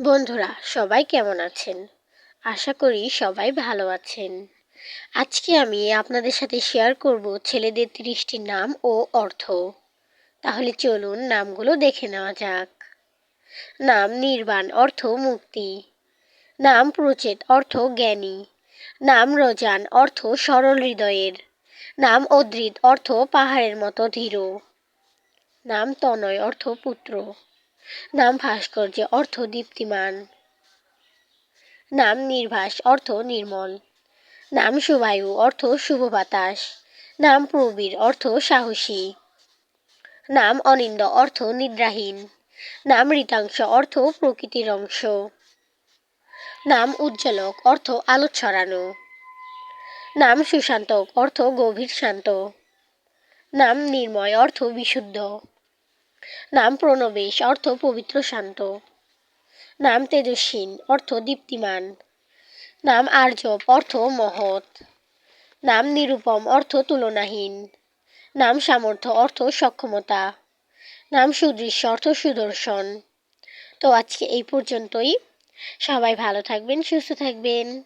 বন্ধুরা সবাই কেমন আছেন? আশা করি সবাই ভালো আছেন। আজকে আমি আপনাদের সাথে শেয়ার করব ছেলেদের ৩০টি নাম ও অর্থ। তাহলে চলুন নামগুলো দেখে নেওয়া যাক। নাম নির্বাণ, অর্থ মুক্তি। নাম প্রচেত, অর্থ জ্ঞানী। নাম রোজান, অর্থ সরল হৃদয়ের। নাম অদ্রিত, অর্থ পাহাড়ের মতো ধীর। নাম তনয়, অর্থ পুত্র। নাম ভাস্কর্য, অর্থ দীপ্তিমান। নাম নির্ভাস, অর্থ নির্মল। নাম শুভায়ু, অর্থ শুভ বাতাস। নাম প্রবীর, অর্থ সাহসী। নাম অনিন্দ, অর্থ নিদ্রাহীন। নাম ঋতাংশ, অর্থ প্রকৃতির অংশ। নাম উজ্জ্বলক, অর্থ আলো ছড়ানো। নাম সুশান্তক, অর্থ গভীর শান্ত। নাম নির্ময়, অর্থ বিশুদ্ধ। নাম প্রণবেশ, অর্থ পবিত্র শান্ত। নাম তেজস্বিন, অর্থ দীপ্তিমান। নাম আর্যব, অর্থ মহৎ। নাম নিরুপম, অর্থ তুলনাহীন। নাম সামর্থ্য, অর্থ সক্ষমতা। নাম সুদৃশ্য, অর্থ সুদর্শন। তো আজকে এই পর্যন্তই। সবাই ভালো থাকবেন, সুস্থ থাকবেন।